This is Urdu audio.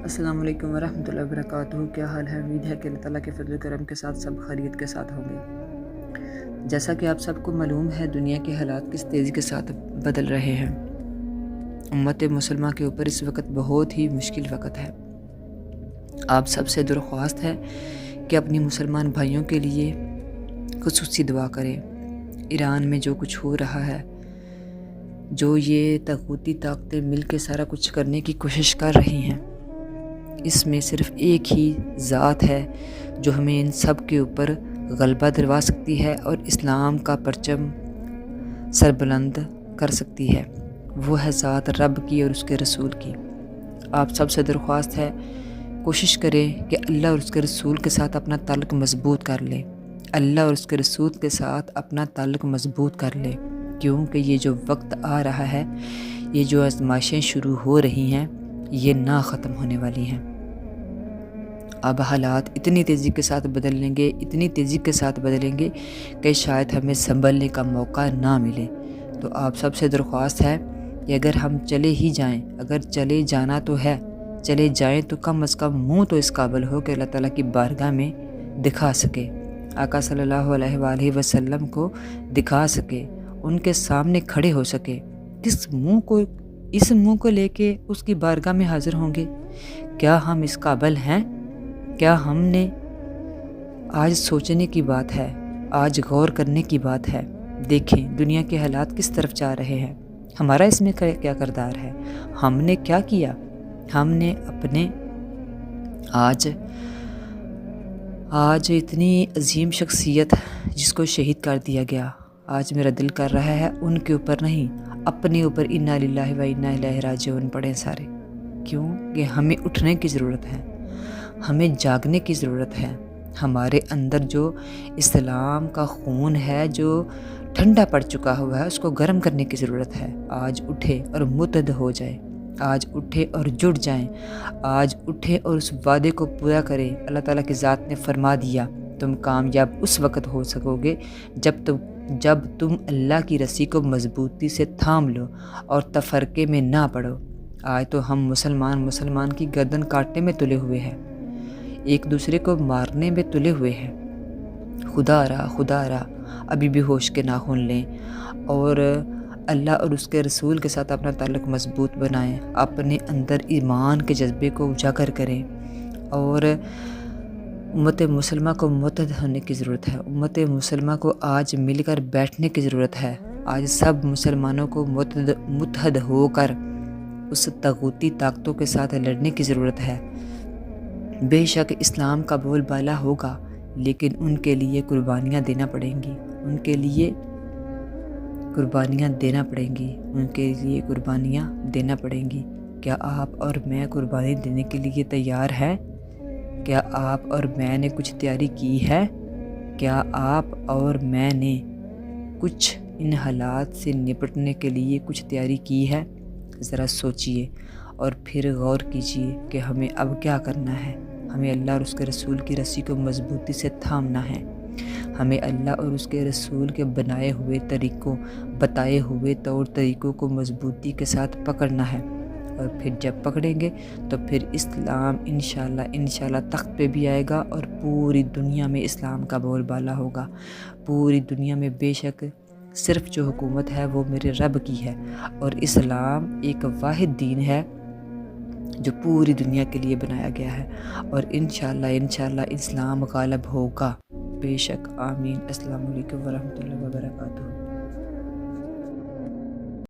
السلام علیکم ورحمۃ اللہ وبرکاتہ۔ کیا حال ہے؟ امید ہے کہ اللہ تعالیٰ کے فضل و کرم کے ساتھ سب خیریت کے ساتھ ہوں گے۔ جیسا کہ آپ سب کو معلوم ہے، دنیا کے حالات کس تیزی کے ساتھ بدل رہے ہیں۔ امت مسلمہ کے اوپر اس وقت بہت ہی مشکل وقت ہے۔ آپ سب سے درخواست ہے کہ اپنی مسلمان بھائیوں کے لیے خصوصی دعا کریں۔ ایران میں جو کچھ ہو رہا ہے، جو یہ طاغوتی طاقتیں مل کے سارا کچھ کرنے کی کوشش کر رہی ہیں، اس میں صرف ایک ہی ذات ہے جو ہمیں ان سب کے اوپر غلبہ دلوا سکتی ہے اور اسلام کا پرچم سربلند کر سکتی ہے۔ وہ ہے ذات رب کی اور اس کے رسول کی۔ آپ سب سے درخواست ہے، کوشش کریں کہ اللہ اور اس کے رسول کے ساتھ اپنا تعلق مضبوط کر لیں۔ اللہ اور اس کے رسول کے ساتھ اپنا تعلق مضبوط کر لیں، کیونکہ یہ جو وقت آ رہا ہے، یہ جو آزمائشیں شروع ہو رہی ہیں، یہ نہ ختم ہونے والی ہیں۔ اب حالات اتنی تیزی کے ساتھ بدلیں گے، اتنی تیزی کے ساتھ بدلیں گے کہ شاید ہمیں سنبھلنے کا موقع نہ ملے۔ تو آپ سب سے درخواست ہے کہ اگر ہم چلے ہی جائیں، اگر چلے جانا تو ہے، چلے جائیں تو کم از کم منہ تو اس قابل ہو کہ اللہ تعالیٰ کی بارگاہ میں دکھا سکے، آقا صلی اللہ علیہ وآلہ وسلم کو دکھا سکے، ان کے سامنے کھڑے ہو سکے۔ اس منہ کو لے کے اس کی بارگاہ میں حاضر ہوں گے؟ کیا ہم اس قابل ہیں؟ کیا ہم نے؟ آج سوچنے کی بات ہے، آج غور کرنے کی بات ہے۔ دیکھیں دنیا کے حالات کس طرف جا رہے ہیں، ہمارا اس میں کیا کردار ہے، ہم نے کیا کیا؟ ہم نے اپنے آج اتنی عظیم شخصیت جس کو شہید کر دیا گیا، آج میرا دل کر رہا ہے ان کے اوپر نہیں، اپنے اوپر انا للہ و انا الیہ راجعون پڑھیں سارے۔ کیوں کہ ہمیں اٹھنے کی ضرورت ہے، ہمیں جاگنے کی ضرورت ہے۔ ہمارے اندر جو اسلام کا خون ہے، جو ٹھنڈا پڑ چکا ہوا ہے، اس کو گرم کرنے کی ضرورت ہے۔ آج اٹھے اور متحد ہو جائے، آج اٹھے اور جڑ جائیں، آج اٹھے اور اس وعدے کو پورا کریں۔ اللہ تعالیٰ کی ذات نے فرما دیا، تم کامیاب اس وقت ہو سکو گے جب تم اللہ کی رسی کو مضبوطی سے تھام لو اور تفرقے میں نہ پڑو۔ آج تو ہم مسلمان کی گردن کاٹنے میں تلے ہوئے ہیں، ایک دوسرے کو مارنے میں تلے ہوئے ہیں۔ خدا را ابھی بھی ہوش کے ناخن لیں اور اللہ اور اس کے رسول کے ساتھ اپنا تعلق مضبوط بنائیں، اپنے اندر ایمان کے جذبے کو اجاگر کریں اور امت مسلمہ کو متحد ہونے کی ضرورت ہے۔ امت مسلمہ کو آج مل کر بیٹھنے کی ضرورت ہے۔ آج سب مسلمانوں کو متحد ہو کر اس طاغوتی طاقتوں کے ساتھ لڑنے کی ضرورت ہے۔ بے شک اسلام کا بول بالا ہوگا، لیکن ان کے لیے قربانیاں دینا پڑیں گی، ان کے لیے قربانیاں دینا پڑیں گی، ان کے لیے قربانیاں دینا پڑیں گی۔ کیا آپ اور میں قربانی دینے کے لیے تیار ہیں؟ کیا آپ اور میں نے کچھ تیاری کی ہے؟ کیا آپ اور میں نے کچھ ان حالات سے نپٹنے کے لیے کچھ تیاری کی ہے؟ ذرا سوچئے اور پھر غور کیجئے کہ ہمیں اب کیا کرنا ہے۔ ہمیں اللہ اور اس کے رسول کی رسی کو مضبوطی سے تھامنا ہے۔ ہمیں اللہ اور اس کے رسول کے بنائے ہوئے طریقوں، بتائے ہوئے طور طریقوں کو مضبوطی کے ساتھ پکڑنا ہے، اور پھر جب پکڑیں گے تو پھر اسلام انشاءاللہ تخت پہ بھی آئے گا اور پوری دنیا میں اسلام کا بول بالا ہوگا۔ پوری دنیا میں بے شک صرف جو حکومت ہے وہ میرے رب کی ہے، اور اسلام ایک واحد دین ہے جو پوری دنیا کے لیے بنایا گیا ہے، اور انشاءاللہ اسلام غالب ہوگا، بے شک۔ آمین۔ السلام علیکم ورحمۃ اللہ وبرکاتہ۔